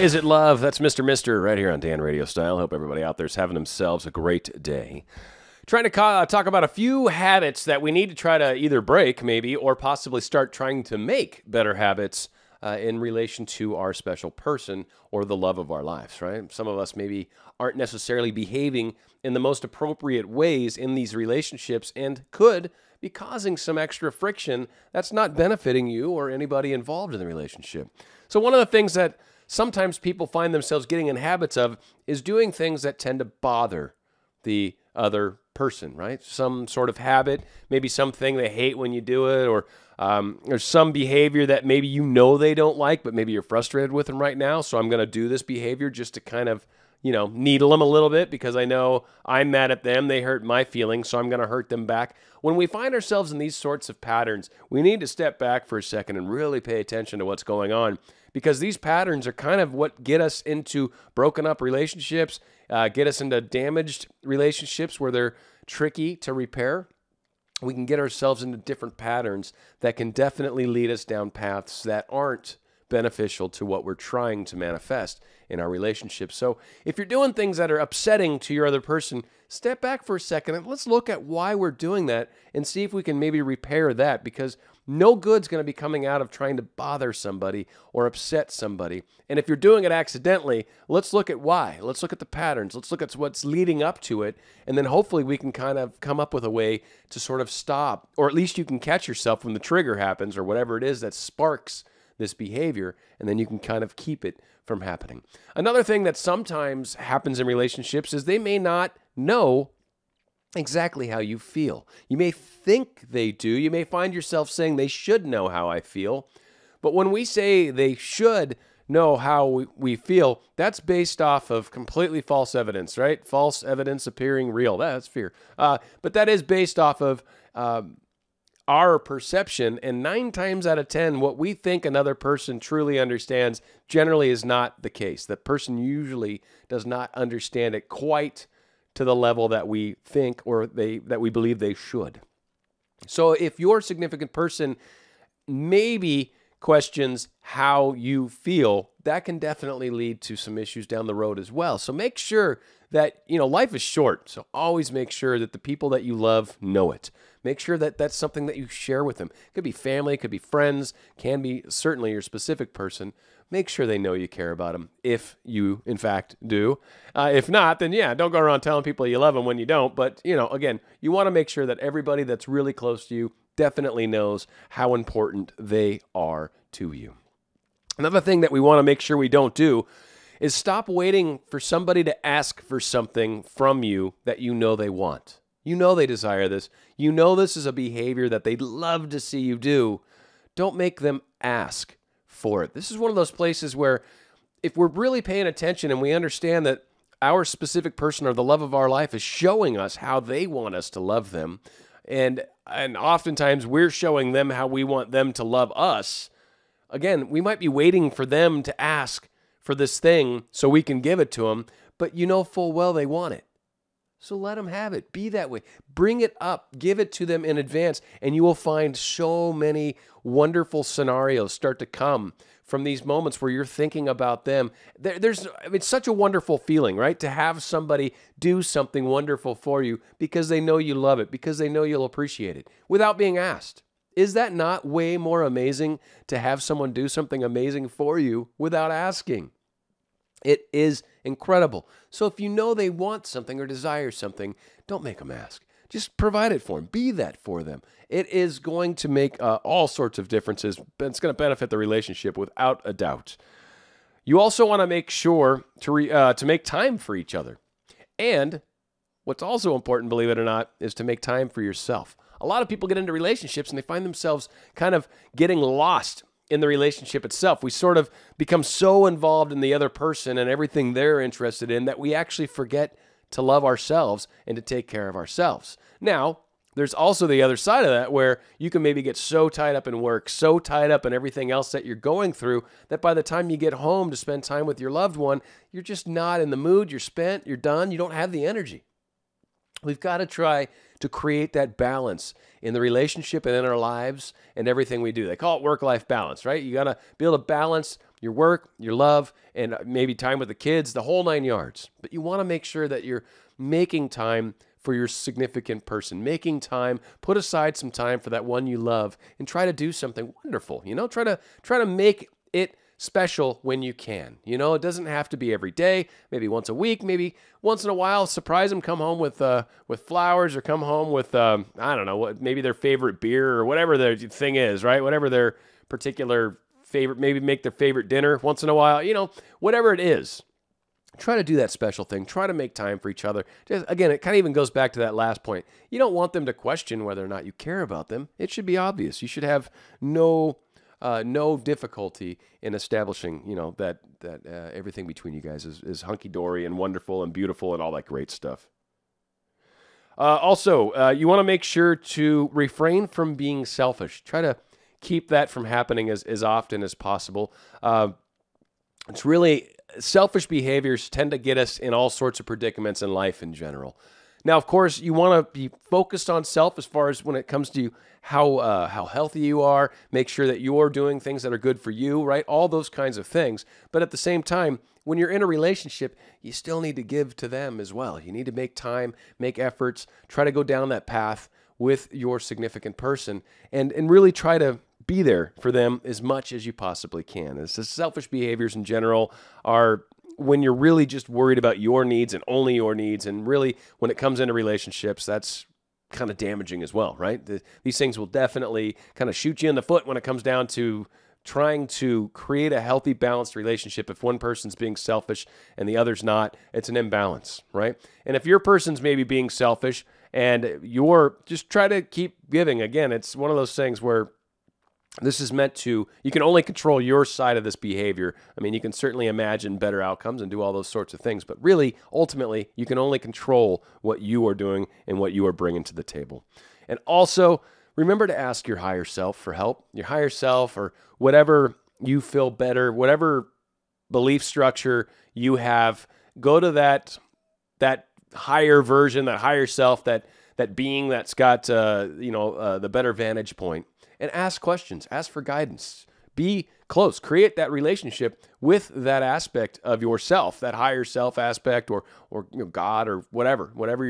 Is It Love? That's Mr. Mister right here on Dan Radio Style. Hope everybody out there is having themselves a great day. Trying to talk about a few habits that we need to try to either break, maybe, or possibly start trying to make better habits in relation to our special person or the love of our lives, right? Some of us maybe aren't necessarily behaving in the most appropriate ways in these relationships and could be causing some extra friction that's not benefiting you or anybody involved in the relationship. So one of the things that sometimes people find themselves getting in habits of is doing things that tend to bother the other person, right? Some sort of habit, maybe something they hate when you do it, or some behavior that maybe you know they don't like, but maybe you're frustrated with them right now. So I'm going to do this behavior just to kind of, needle them a little bit because I know I'm mad at them. They hurt my feelings, so I'm going to hurt them back. When we find ourselves in these sorts of patterns, we need to step back for a second and really pay attention to what's going on, because these patterns are kind of what get us into broken up relationships, get us into damaged relationships where they're tricky to repair. We can get ourselves into different patterns that can definitely lead us down paths that aren't beneficial to what we're trying to manifest in our relationship. So if you're doing things that are upsetting to your other person, step back for a second and let's look at why we're doing that and see if we can maybe repair that, because no good's going to be coming out of trying to bother somebody or upset somebody. And if you're doing it accidentally, let's look at why. Let's look at the patterns. Let's look at what's leading up to it. And then hopefully we can kind of come up with a way to sort of stop, or at least you can catch yourself when the trigger happens or whatever it is that sparks this behavior, and then you can kind of keep it from happening. Another thing that sometimes happens in relationships is they may not know exactly how you feel. You may think they do. You may find yourself saying they should know how I feel. But when we say they should know how we feel, that's based off of completely false evidence, right? False evidence appearing real. That's fear. But that is based off of our perception, and 9 times out of 10, what we think another person truly understands generally is not the case. That person usually does not understand it quite to the level that we think or that we believe they should. So if your significant person maybe questions how you feel, that can definitely lead to some issues down the road as well. So make sure that, life is short. So always make sure that the people that you love know it. Make sure that that's something that you share with them. It could be family, it could be friends, can be certainly your specific person. Make sure they know you care about them, if you, in fact, do. If not, then don't go around telling people you love them when you don't. But, again, you want to make sure that everybody that's really close to you definitely knows how important they are to you. Another thing that we want to make sure we don't do is stop waiting for somebody to ask for something from you that you know they want. You know they desire this. You know this is a behavior that they'd love to see you do. Don't make them ask for it. This is one of those places where if we're really paying attention and we understand that our specific person or the love of our life is showing us how they want us to love them, and oftentimes we're showing them how we want them to love us, again, we might be waiting for them to ask for this thing so we can give it to them, but you know full well they want it. So let them have it. Be that way. Bring it up. Give it to them in advance, and you will find so many wonderful scenarios start to come from these moments where you're thinking about them. It's such a wonderful feeling, right? To have somebody do something wonderful for you because they know you love it, because they know you'll appreciate it, without being asked. Is that not way more amazing to have someone do something amazing for you without asking? It is incredible. So if you know they want something or desire something, don't make them ask. Just provide it for them. Be that for them. It is going to make all sorts of differences. It's going to benefit the relationship without a doubt. You also want to make sure to make time for each other. And what's also important, believe it or not, is to make time for yourself. A lot of people get into relationships and they find themselves kind of getting lost in the relationship itself. We sort of become so involved in the other person and everything they're interested in that we actually forget to love ourselves and to take care of ourselves. Now, there's also the other side of that where you can maybe get so tied up in work, so tied up in everything else that you're going through that by the time you get home to spend time with your loved one, you're just not in the mood, you're spent, you're done, you don't have the energy. We've got to try to create that balance in the relationship and in our lives and everything we do. They call it work-life balance, right? You got to be able to balance your work, your love, and maybe time with the kids, the whole 9 yards. But you want to make sure that you're making time for your significant person, making time, put aside some time for that one you love, and try to do something wonderful. Try to make it special when you can. It doesn't have to be every day, maybe once a week, maybe once in a while. Surprise them, come home with flowers, or come home with I don't know, what, maybe their favorite beer or whatever their thing is, right? Whatever their particular favorite, maybe make their favorite dinner once in a while, whatever it is. Try to do that special thing. Try to make time for each other. Again, it kind of even goes back to that last point. You don't want them to question whether or not you care about them. It should be obvious. You should have no difficulty in establishing, that everything between you guys is hunky-dory and wonderful and beautiful and all that great stuff. Also, you want to make sure to refrain from being selfish. Try to keep that from happening as often as possible. It's really, selfish behaviors tend to get us in all sorts of predicaments in life in general. Now, of course, you want to be focused on self as far as when it comes to how healthy you are, make sure that you're doing things that are good for you, right? All those kinds of things. But at the same time, when you're in a relationship, you still need to give to them as well. You need to make time, make efforts, try to go down that path with your significant person, and really try to be there for them as much as you possibly can. It's the selfish behaviors in general are when you're really just worried about your needs and only your needs, and really when it comes into relationships, that's kind of damaging as well, right? These things will definitely kind of shoot you in the foot when it comes down to trying to create a healthy, balanced relationship. If one person's being selfish and the other's not, it's an imbalance, right? And if your person's maybe being selfish and you're just try to keep giving, again, it's one of those things where this is meant to, you can only control your side of this behavior. I mean, you can certainly imagine better outcomes and do all those sorts of things, but really, ultimately, you can only control what you are doing and what you are bringing to the table. And also, remember to ask your higher self for help. Your higher self, or whatever you feel better, whatever belief structure you have, go to that higher version, that higher self, that being that's got the better vantage point. And ask questions, ask for guidance, be close, create that relationship with that aspect of yourself, that higher self aspect, or God, or whatever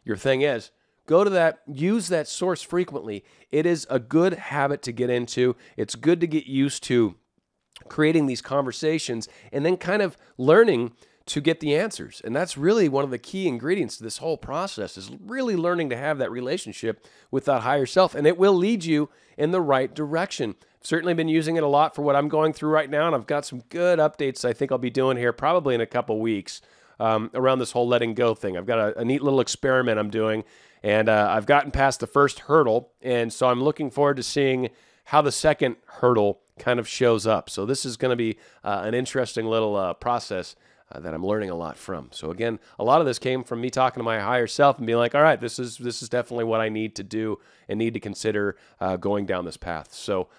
your thing is. Go to that, use that source frequently. It is a good habit to get into. It's good to get used to creating these conversations and then kind of learning to get the answers. And that's really one of the key ingredients to this whole process, is really learning to have that relationship with that higher self. And it will lead you in the right direction. I've certainly been using it a lot for what I'm going through right now, and I've got some good updates I think I'll be doing here probably in a couple weeks around this whole letting go thing. I've got a neat little experiment I'm doing, and I've gotten past the first hurdle, and so I'm looking forward to seeing how the second hurdle kind of shows up. So this is going to be an interesting little process that I'm learning a lot from. So again, a lot of this came from me talking to my higher self and being like, all right, this is definitely what I need to do and need to consider going down this path. So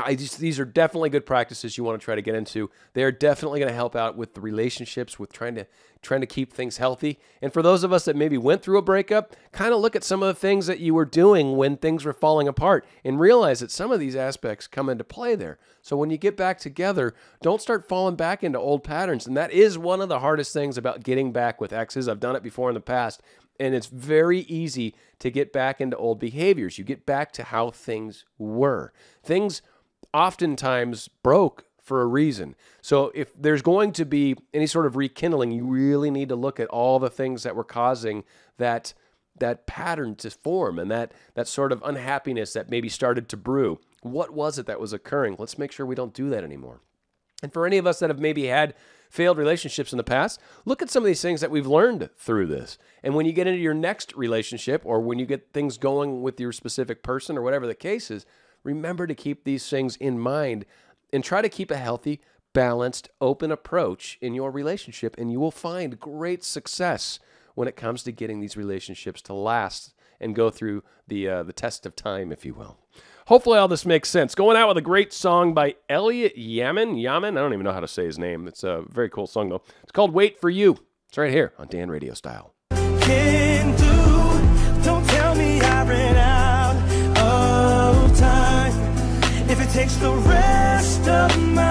these are definitely good practices you want to try to get into. They're definitely going to help out with the relationships, with trying to keep things healthy. And for those of us that maybe went through a breakup, kind of look at some of the things that you were doing when things were falling apart and realize that some of these aspects come into play there. So when you get back together, don't start falling back into old patterns. And that is one of the hardest things about getting back with exes. I've done it before in the past, and it's very easy to get back into old behaviors. You get back to how things were. Things oftentimes broke for a reason. So if there's going to be any sort of rekindling, you really need to look at all the things that were causing that pattern to form, and that sort of unhappiness that maybe started to brew. What was it that was occurring? Let's make sure we don't do that anymore. And for any of us that have maybe had failed relationships in the past, look at some of these things that we've learned through this. And when you get into your next relationship, or when you get things going with your specific person, or whatever the case is, remember to keep these things in mind and try to keep a healthy, balanced, open approach in your relationship, and you will find great success when it comes to getting these relationships to last and go through the test of time, if you will. Hopefully all this makes sense. Going out with a great song by Elliot Yamin. I don't even know how to say his name. It's a very cool song, though. It's called Wait For You. It's right here on Dan Radio Style. can do. Don't tell me I ran out of time. If it takes the rest of my